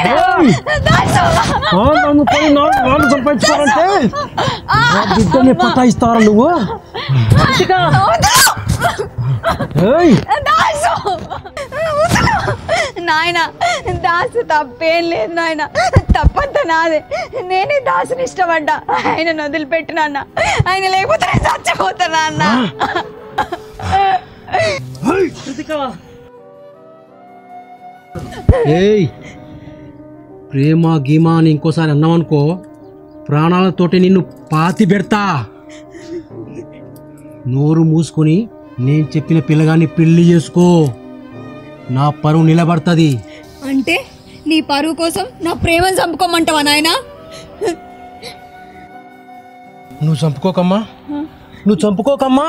వాళ్ళు సంపాదించుకోవాలంటే బిడ్డని పటాయిస్తారా నువ్వు? నాయన దాసు తప్పేం లేదు నాయన, తప్పంతా నాదే. నేనే దాసుని ఇష్టపడ్డా, ఆయన వదిలిపెట్టినా అన్న. ఆయన లేకపోతే నేను చచ్చిపోతానా అన్న. ప్రేమ గీమా అని ఇంకోసారి అన్నావనుకో ప్రాణాలతోటి నిన్ను పాతి పెడతా. నోరు మూసుకొని నేను చెప్పిన పిల్లగాన్ని పెళ్లి చేసుకో, నా పరువు నిలబడుతుంది. అంటే నీ పరువు కోసం నా ప్రేమను చంపుకోమంటావా నాయనా? నువ్వు చంపుకోకమ్మా, నువ్వు చంపుకోకమ్మా,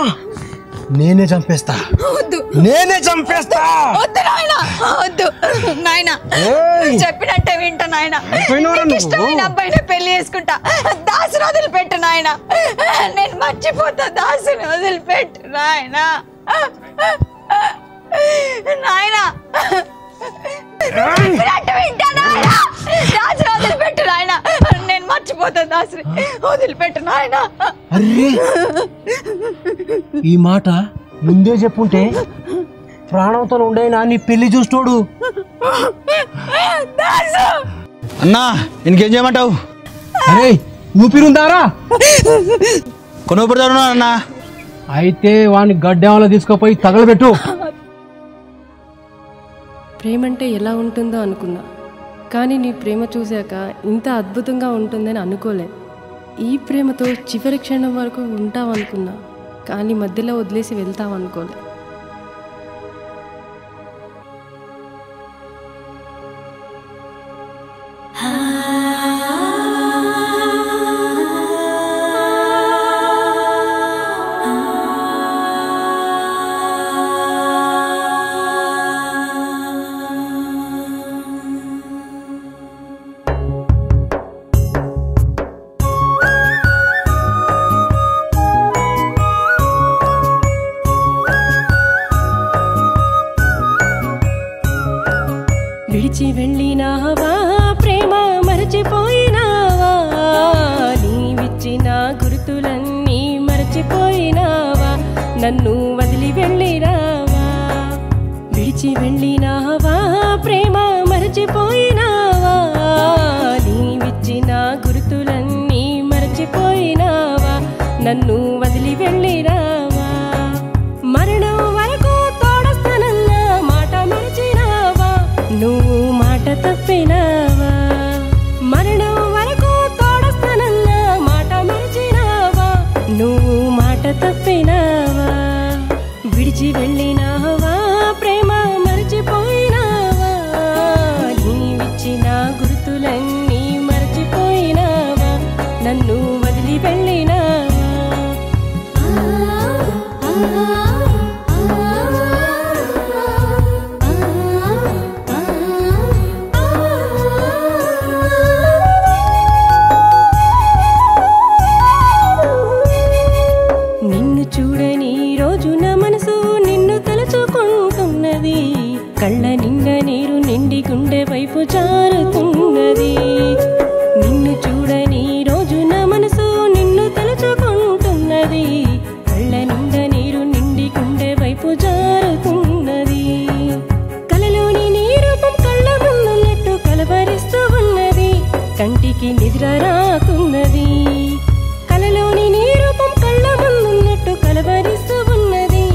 నేనే చంపేస్తా. నేనే చంపేస్తా. వద్దు నాయనా, వద్దు నాయనా, చెప్పినట్టే వింటా నాయనా. ఇష్టమైన అబ్బాయిని పెళ్లి చేసుకుంటా. దాసుని వదిలిపెట్టు నాయనా, నేను మర్చిపోతా. దాసుని వదిలిపెట్టు నాయనా. నాయనా వింటా నాయనా. దాసుని వదిలిపెట్టు నాయనా, నేను మర్చిపోతా. దాసుని వదిలిపెట్టు నాయనా. ఈ మాట ముందే చెప్పుంటే ప్రాణంతో ఉండేనా నీ పెళ్లి చూస్తోడు. అన్నా ఇంకేం చేయమంటావు? అరే ఊపిరుందారా? కొనుగోలు అన్నా. అయితే వాడిని గడ్డెంలో తీసుకుపోయి తగలబెట్టు. ప్రేమంటే ఎలా ఉంటుందో అనుకున్నా, కానీ నీ ప్రేమ చూశాక ఇంత అద్భుతంగా ఉంటుందని అనుకోలే. ఈ ప్రేమతో చివరి క్షణం వరకు ఉంటావనుకున్నా, కానీ మధ్యలో వదిలేసి వెళ్తావనుకోలే. విడిచి వెళ్ళినావా ప్రేమ మరచిపోయినావా, నీవిచ్చిన గుర్తులన్నీ మరచిపోయినావా, నన్ను వదిలి వెళ్ళినావా. విడిచి వెళ్ళినావా ప్రేమ మరచిపోయినావా, నీవిచ్చిన గుర్తులన్నీ మరచిపోయినావా, నన్ను వదిలి వెళ్ళినావా. మరణం వరకు తోడస్తానన్న మాట మరచినావా, నువ్వు మాట తప్పినావా. మరణం వరకు తోడస్తానన్న మాట మరచినావా, నువ్వు మాట తప్పినావా. విడిచి వెళ్ళినావా ప్రేమ మరచిపోయినావా, నీవిచ్చిన గుర్తులన్నీ మరచిపోయినావా, నన్ను వదిలి వెళ్ళినావా. కళ్ళ నిండా నీరు నిండి గుండె వైపు జారుతున్నది. నిన్ను చూడని రోజు నా మనసు నిన్ను తలుచుకుంటున్నది. కళ్ళ నిండా నీరు నిండి గుండె వైపు జారుతున్నది. కలలోని నీ రూపం కళ్ళ ముందున్నట్టు కలవరిస్తూ ఉన్నది, కంటికి నిద్ర రాకున్నది. కలలోని నీ రూపం కళ్ళ ముందున్నట్టు కలవరిస్తూ ఉన్నది,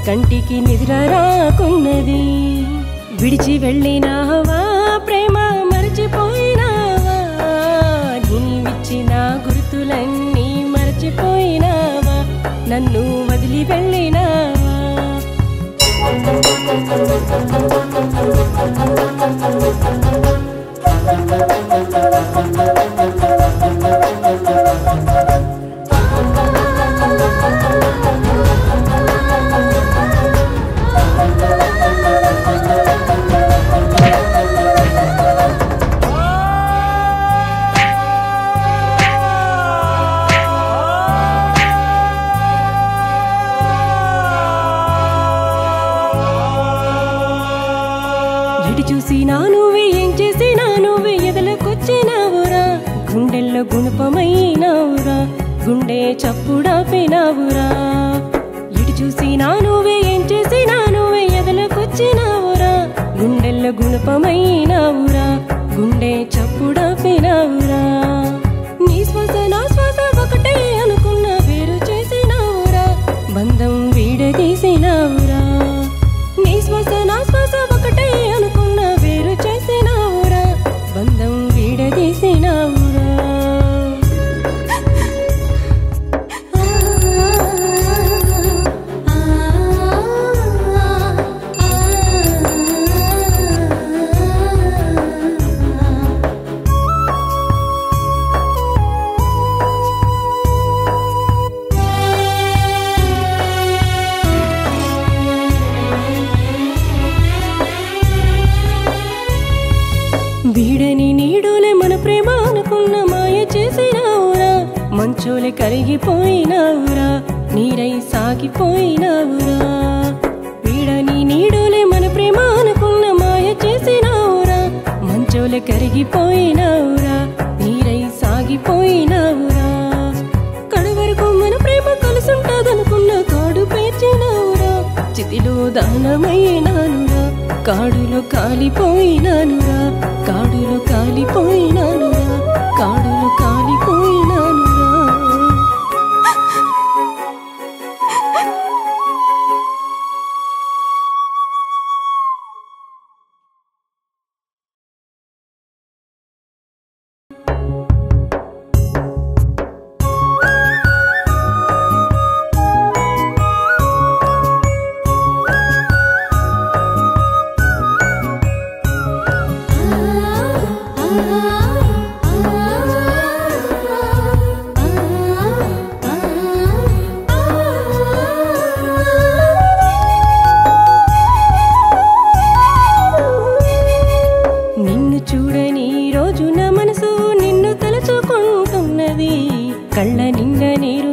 కంటికి నిద్ర రాకున్నది. విడిచి వెళ్ళినావా ప్రేమ మరచిపోయినావా, నీవిచ్చిన గుర్తులన్నీ మరచిపోయినావా, నన్ను వదిలి వెళ్ళినావా. ఎటు చూసినా నువ్వే, ఏం చేసినా నువ్వే, గుండెల్లో గుణపమైనావురా గుండె చప్పుడాపినావురా ఇటు చూసినా నువ్వే ఏం చేసినా నువ్వే ఎదలకొచ్చినావురా గుండెల్లో గుణపమైనావురా గుండె చప్పుడాపినావురా నీ శ్వాస నా శ్వాస ఒకటే అనుకున్న వేరు చేసినావురా బంధం వీడదీసినావురా నీ శ్వాస నా శ్వాస ఒకటే అనుకున్న వేరు చేసినావురా బంధం వీడదీసినావురా వీడని నీడోలే మన ప్రేమ అనుకున్న మాయ చేసినావురా మంచోలే కరిగిపోయినావురా నీరై సాగిపోయినావురా వీడని నీడోలే మన ప్రేమ అనుకున్న మాయ చేసినావురా మంచోలే కరిగిపోయినావురా నీరై సాగిపోయినావురా కడవరకు మన ప్రేమ కలుసుంటదనుకున్న కాడు పేర్చినావురా చితిలో దానమైనానురా కాడులో కాలిపోయినానురా కాడులో కాలిపోయినానురా కాడులో